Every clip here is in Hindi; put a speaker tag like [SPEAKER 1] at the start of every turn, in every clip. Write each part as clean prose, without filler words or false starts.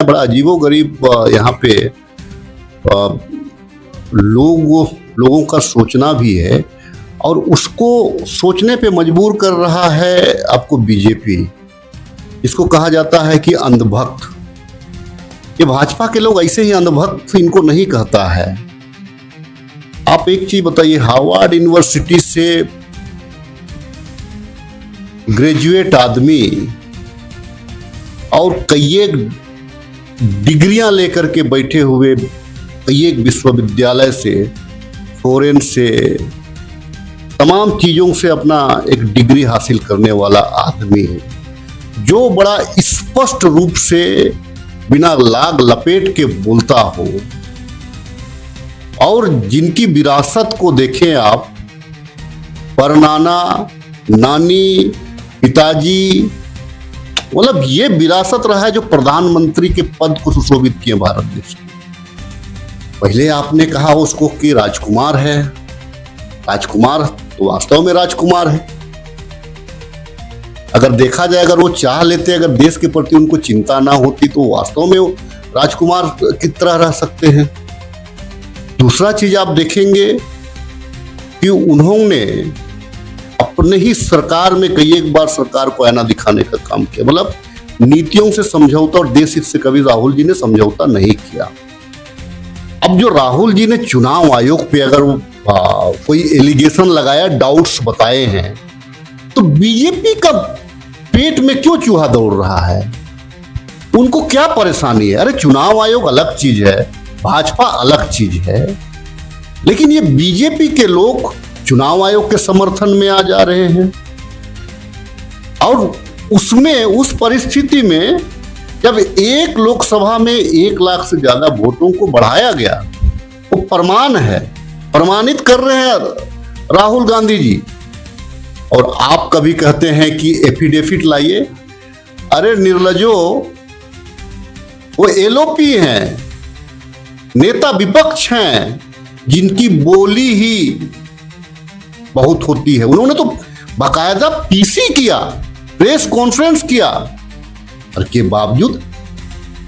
[SPEAKER 1] बड़ा अजीबोगरीब यहाँ पे लोगों का सोचना भी है, और उसको सोचने पे मजबूर कर रहा है आपको बीजेपी। इसको कहा जाता है कि अंधभक्त। ये भाजपा के लोग ऐसे ही अंधभक्त इनको नहीं कहता है। आप एक चीज बताइए, हार्वर्ड यूनिवर्सिटी से ग्रेजुएट आदमी और कई एक डिग्रियां लेकर के बैठे हुए, कई एक विश्वविद्यालय से, फॉरेन से, तमाम चीजों से अपना एक डिग्री हासिल करने वाला आदमी है, जो बड़ा स्पष्ट रूप से बिना लाग लपेट के बोलता हो, और जिनकी विरासत को देखें आप, परनाना, नानी, पिताजी, मतलब ये विरासत रहा है जो प्रधानमंत्री के पद को सुशोभित किए भारत देश के। पहले आपने कहा उसको कि राजकुमार है, राजकुमार तो वास्तव में राजकुमार है। अगर देखा जाए, अगर वो चाह लेते, अगर देश के प्रति उनको चिंता ना होती, तो वास्तव में वो राजकुमार की तरह रह सकते हैं। दूसरा चीज आप देखेंगे कि उन्होंने अपने ही सरकार में कई एक बार सरकार को आईना दिखाने का काम किया। मतलब नीतियों से समझौता और देश हित से कभी राहुल जी ने समझौता नहीं किया। अब जो राहुल जी ने चुनाव आयोग पे अगर कोई एलिगेशन लगाया, डाउट्स बताए हैं, तो बीजेपी का पेट में क्यों चूहा दौड़ रहा है? उनको क्या परेशानी है? अरे चुनाव आयोग अलग चीज है, भाजपा अलग चीज है, लेकिन ये बीजेपी के लोग चुनाव आयोग के समर्थन में आ जा रहे हैं। और उसमें, उस परिस्थिति में जब एक लोकसभा में 1 लाख से ज्यादा वोटों को बढ़ाया गया, वो प्रमाण है, प्रमाणित कर रहे हैं राहुल गांधी जी। और आप कभी कहते हैं कि एफिडेविट लाइए। अरे निर्लजो, वो एलओपी हैं, नेता विपक्ष हैं, जिनकी बोली ही बहुत होती है। उन्होंने तो बाकायदा पीसी किया, प्रेस कॉन्फ्रेंस किया, और के बावजूद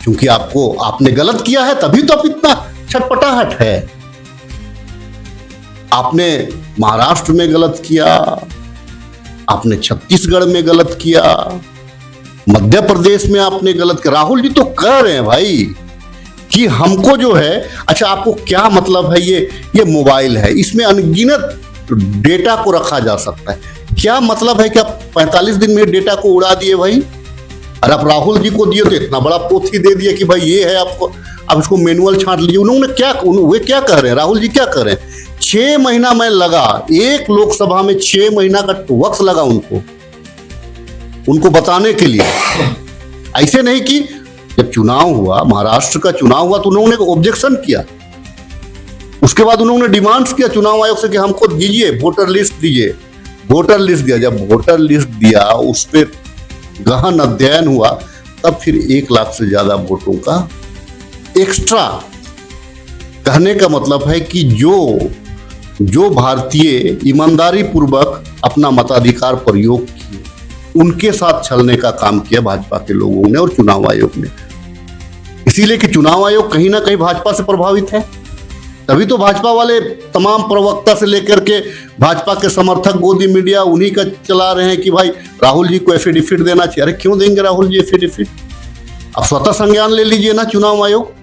[SPEAKER 1] क्योंकि आपने गलत किया है, तभी तो आप इतना छटपटाहट है। आपने महाराष्ट्र में गलत किया, आपने छत्तीसगढ़ में गलत किया, मध्य प्रदेश में आपने गलत किया। राहुल जी तो कह रहे हैं भाई कि हमको जो है, अच्छा आपको क्या मतलब है, ये मोबाइल है, इसमें अनगिनत डेटा को रखा जा सकता है। क्या मतलब है कि आप 45 दिन में डेटा को उड़ा दिए भाई? और आप राहुल जी को दिए तो इतना बड़ा पोथी दे दिया कि भाई ये है, आपको आप इसको मैनुअल छांट लीजिए। वे क्या कह रहे हैं, राहुल जी क्या कह रहे हैं? 6 महीना में लगा, एक लोकसभा में 6 महीना का वक्त लगा उनको बताने के लिए। ऐसे नहीं कि जब चुनाव हुआ, महाराष्ट्र का चुनाव हुआ, तो उन्होंने ऑब्जेक्शन किया, उसके बाद उन्होंने डिमांड्स किया चुनाव आयोग से कि हमको दीजिए वोटर लिस्ट, दीजिए वोटर लिस्ट। दिया, जब वोटर लिस्ट दिया, उस पर गहन अध्ययन हुआ, तब फिर 1 लाख से ज्यादा वोटों का एक्स्ट्रा। कहने का मतलब है कि जो भारतीय ईमानदारी पूर्वक अपना मताधिकार प्रयोग किए, उनके साथ छलने का काम किया भाजपा के लोगों ने और चुनाव आयोग ने। इसीलिए कि चुनाव आयोग कहीं ना कहीं भाजपा से प्रभावित है, तभी तो भाजपा वाले तमाम प्रवक्ता से लेकर के भाजपा के समर्थक, गोदी मीडिया उन्हीं का चला रहे हैं कि भाई राहुल जी को एफिडेविट देना चाहिए। अरे क्यों देंगे राहुल जी एफिडेविट? आप स्वतः संज्ञान ले लीजिए ना चुनाव आयोग।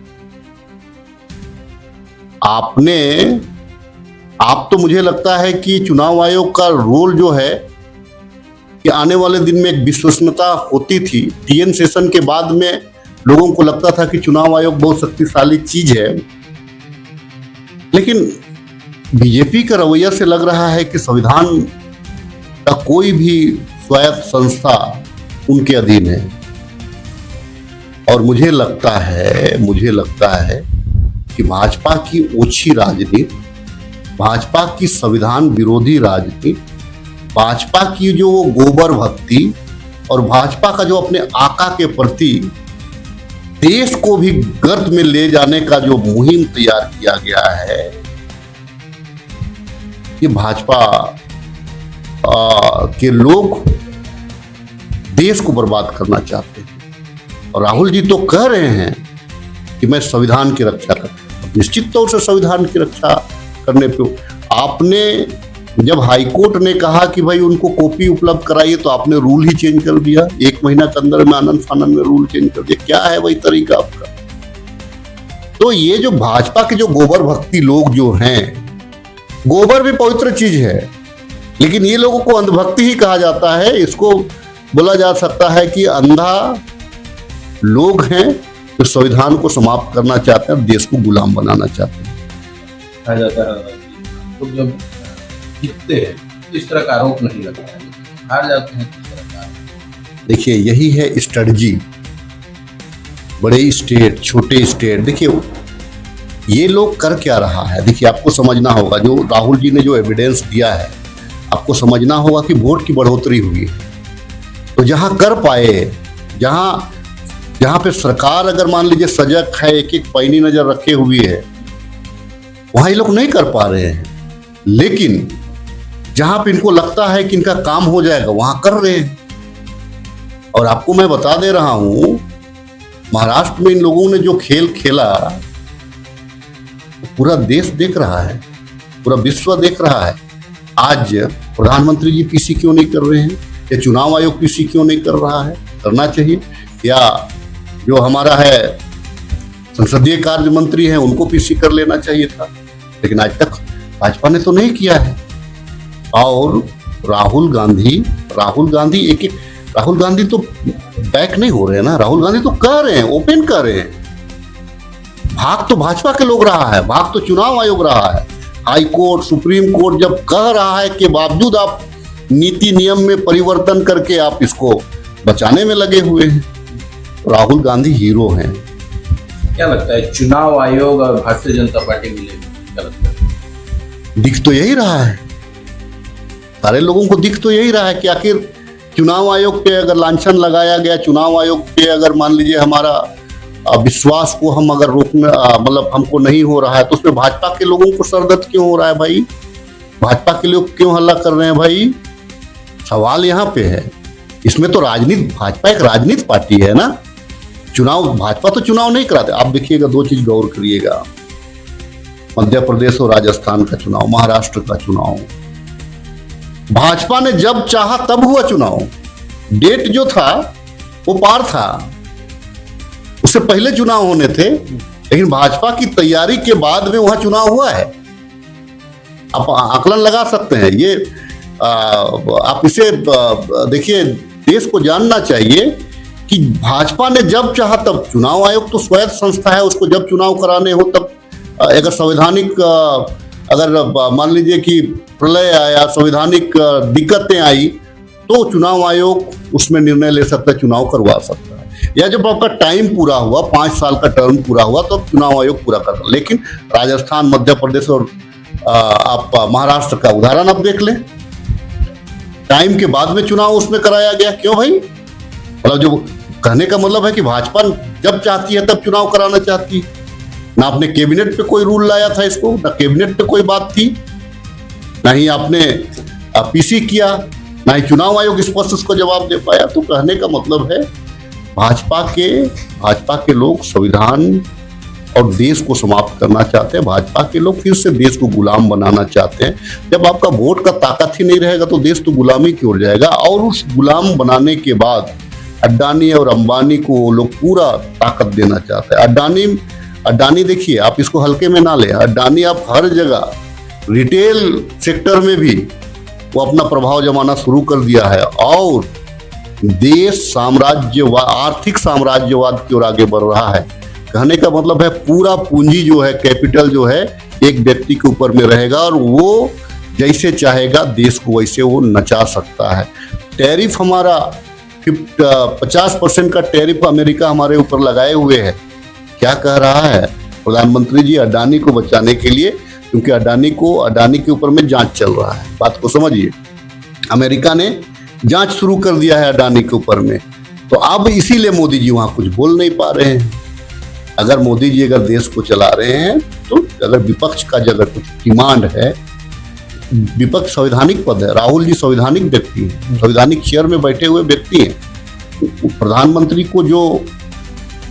[SPEAKER 1] आप तो मुझे लगता है कि चुनाव आयोग का रोल जो है कि आने वाले दिन में एक विश्वसनीयता होती थी। टीएन सेशन के बाद में लोगों को लगता था कि चुनाव आयोग बहुत शक्तिशाली चीज है, लेकिन बीजेपी का रवैया से लग रहा है कि संविधान का कोई भी स्वायत्त संस्था उनके अधीन है। और मुझे लगता है कि भाजपा की ओछी राजनीति, भाजपा की संविधान विरोधी राजनीति, भाजपा की जो गोबर भक्ति और भाजपा का जो अपने आका के प्रति देश को भी गर्त में ले जाने का जो मुहिम तैयार किया गया है, ये भाजपा के लोग देश को बर्बाद करना चाहते हैं। और राहुल जी तो कह रहे हैं कि मैं संविधान की रक्षा कर, निश्चित तौर से संविधान की रक्षा करने पे आपने जब हाईकोर्ट ने कहा कि भाई उनको कॉपी उपलब्ध कराइए तो आपने रूल ही चेंज कर दिया, 1 महीना के अंदर में आनंद फानंद में रूल चेंज कर दिया। क्या है वही तरीका आपका? तो ये जो भाजपा के जो गोबर भक्ति लोग जो हैं, गोबर भी पवित्र चीज है, लेकिन ये लोगों को अंधभक्ति ही कहा जाता है। इसको बोला जा सकता है कि अंधा लोग हैं जो संविधान को समाप्त करना चाहते हैं, देश को गुलाम बनाना चाहते हैं।
[SPEAKER 2] कहा जाता है तो जब जीतते हैं तो इस तरह का आरोप नहीं लगता है, हार जाते हैं किस तरह का?
[SPEAKER 1] देखिए यही है स्ट्रेटजी। बड़े स्टेट, छोटे स्टेट, देखिए ये लोग कर क्या रहा है, देखिए आपको समझना होगा। जो राहुल जी ने जो एविडेंस दिया है, आपको समझना होगा कि वोट की बढ़ोतरी हुई है। तो जहां कर पाए, जहां पे सरकार अगर मान लीजिए सजग है, एक एक पैनी नजर रखे हुई है, वहां ये लोग नहीं कर पा रहे हैं। लेकिन जहां पे इनको लगता है कि इनका काम हो जाएगा, वहां कर रहे हैं। और आपको मैं बता दे रहा हूं, महाराष्ट्र में इन लोगों ने जो खेल खेला, पूरा देश देख रहा है, पूरा विश्व देख रहा है। आज प्रधानमंत्री जी पीसी क्यों नहीं कर रहे हैं, या चुनाव आयोग पीसी क्यों नहीं कर रहा है? करना चाहिए। या जो हमारा है संसदीय कार्य मंत्री है, उनको पीसी कर लेना चाहिए था, लेकिन आज तक भाजपा ने तो नहीं किया है। और राहुल गांधी तो बैक नहीं हो रहे हैं ना, राहुल गांधी तो कह रहे हैं, ओपन कर रहे हैं। भाग तो भाजपा के लोग रहा है, भाग तो चुनाव आयोग रहा है। हाई कोर्ट, सुप्रीम कोर्ट जब कह रहा है के बावजूद आप नीति नियम में परिवर्तन करके आप इसको बचाने में लगे हुए हैं। राहुल गांधी हीरो हैं।
[SPEAKER 2] क्या लगता है चुनाव आयोग और भारतीय जनता पार्टी मिलेगी? क्या लगता है?
[SPEAKER 1] दिख तो यही रहा है, सारे लोगों को दिख तो यही रहा है कि आखिर चुनाव आयोग पे अगर लांछन लगाया गया, चुनाव आयोग पे अगर मान लीजिए हमारा विश्वास को हम अगर रोकना, मतलब हमको नहीं हो रहा है, तो उसमें भाजपा के लोगों को सरदर्द क्यों हो रहा है भाई? भाजपा के लोग क्यों हल्ला कर रहे हैं भाई? सवाल यहाँ पे है। इसमें तो राजनीति, भाजपा एक राजनीति पार्टी है ना। भाजपा तो चुनाव नहीं कराते। आप देखिएगा, 2 चीज गौर करिएगा, मध्य प्रदेश और राजस्थान का चुनाव, महाराष्ट्र का चुनाव, भाजपा ने जब चाहा तब हुआ चुनाव। डेट जो था वो पार था, उससे पहले चुनाव होने थे, लेकिन भाजपा की तैयारी के बाद में वहां चुनाव हुआ है। आप आकलन लगा सकते हैं। ये आप इसे देखिए, देश को जानना चाहिए कि भाजपा ने जब चाहा तब, चुनाव आयोग तो स्वायत्त संस्था है, उसको जब चुनाव कराने हो तब, अगर संवैधानिक अगर मान लीजिए कि प्रलय आया, संवैधानिक दिक्कतें आई, तो चुनाव आयोग उसमें निर्णय ले सकता है, चुनाव करवा सकता है। या जब आपका टाइम पूरा हुआ, 5 साल का टर्म पूरा हुआ, तो चुनाव आयोग पूरा करता। लेकिन राजस्थान, मध्य प्रदेश और आप महाराष्ट्र का उदाहरण आप देख लें, टाइम के बाद में चुनाव उसमें कराया गया। क्यों भाई? मतलब जो कहने का मतलब है कि भाजपा जब चाहती है तब चुनाव कराना चाहती है। ना आपने कैबिनेट पे कोई रूल लाया था इसको, ना कैबिनेट पे कोई बात थी, ना ही आपने पीसी किया, ना ही चुनाव आयोग स्पष्ट उसको जवाब दे पाया। तो कहने का मतलब है भाजपा के लोग संविधान और देश को समाप्त करना चाहते हैं। भाजपा के लोग फिर से देश को गुलाम बनाना चाहते हैं। जब आपका वोट का ताकत ही नहीं रहेगा तो देश तो गुलामी की ओर जाएगा। और उस गुलाम बनाने के बाद अडानी और अंबानी को वो लोग पूरा ताकत देना चाहते हैं। अडानी देखिए, आप इसको हल्के में ना ले। अडानी आप हर जगह, रिटेल सेक्टर में भी वो अपना प्रभाव जमाना शुरू कर दिया है और देश साम्राज्यवाद, आर्थिक साम्राज्यवाद की ओर आगे बढ़ रहा है। कहने का मतलब है पूरा पूंजी जो है, कैपिटल जो है, एक व्यक्ति के ऊपर में रहेगा और वो जैसे चाहेगा देश को वैसे वो नचा सकता है। टैरिफ हमारा 50% का टैरिफ अमेरिका हमारे ऊपर लगाए हुए है। क्या कह रहा है प्रधानमंत्री जी? अडानी को बचाने के लिए, क्योंकि अडानी के ऊपर में जांच चल रहा है। बात को समझिए, अमेरिका ने जांच शुरू कर दिया है अडानी के ऊपर में। तो अब इसीलिए मोदी जी वहां कुछ बोल नहीं पा रहे हैं। अगर मोदी जी अगर देश को चला रहे हैं, तो अगर विपक्ष का अगर कुछ डिमांड है, विपक्ष संवैधानिक पद है, राहुल जी संवैधानिक व्यक्ति हैं, संवैधानिक चेयर में बैठे हुए व्यक्ति हैं। प्रधानमंत्री को जो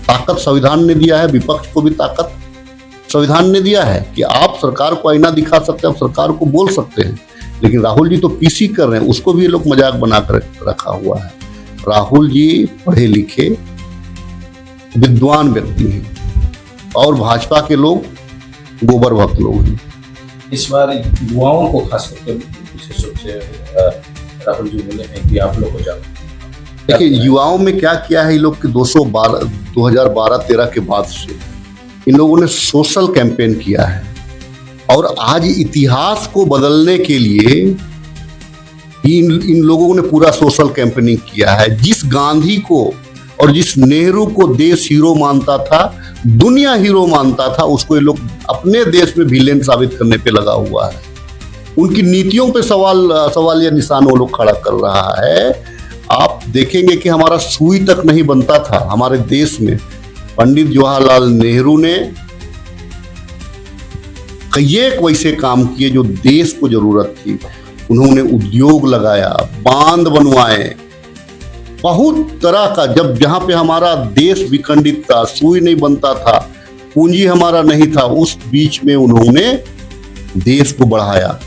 [SPEAKER 1] ताकत संविधान ने दिया है, विपक्ष को भी ताकत संविधान ने दिया है कि आप सरकार को आईना दिखा सकते हैं, आप सरकार को बोल सकते हैं। लेकिन राहुल जी तो पीसी कर रहे हैं, उसको भी ये लोग मजाक बनाकर रखा हुआ है। राहुल जी पढ़े लिखे विद्वान व्यक्ति हैं और भाजपा के लोग गोबर भक्त लोग हैं।
[SPEAKER 2] इस बार युवाओं को खास करके विशेष रूप से राहुल जी बोले हैं कि आप लोग हो जाओ।
[SPEAKER 1] देखिए युवाओं में क्या किया है, ये लोग के 2012-13 के बाद से इन लोगों ने सोशल कैंपेन किया है और आज इतिहास को बदलने के लिए इन लोगों ने पूरा सोशल कैंपेनिंग किया है। जिस गांधी को और जिस नेहरू को देश हीरो मानता था, दुनिया हीरो मानता था, उसको ये लोग अपने देश में विलेन साबित करने पे लगा हुआ है। उनकी नीतियों पे सवाल या निशान वो लोग खड़ा कर रहा है। आप देखेंगे कि हमारा सुई तक नहीं बनता था हमारे देश में। पंडित जवाहरलाल नेहरू ने कई एक वैसे काम किए जो देश को जरूरत थी। उन्होंने उद्योग लगाया, बांध बनवाए, बहुत तरह का। जहां पे हमारा देश विखंडित था, सुई नहीं बनता था, पूंजी हमारा नहीं था, उस बीच में उन्होंने देश को बढ़ाया।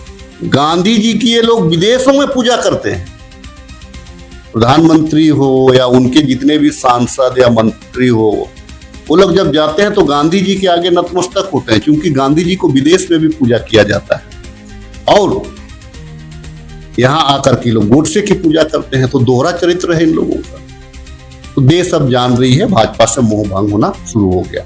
[SPEAKER 1] गांधी जी की ये लोग विदेशों में पूजा करते हैं। प्रधानमंत्री हो या उनके जितने भी सांसद या मंत्री हो, वो लोग जब जाते हैं तो गांधी जी के आगे नतमस्तक होते हैं, क्योंकि गांधी जी को विदेश में भी पूजा किया जाता है। और यहां आकर के लोग गोडसे की पूजा करते हैं। तो दोहरा चरित्र है इन लोगों का। तो देश अब जान रही है भाजपा से मोह भंग होना शुरू हो गया।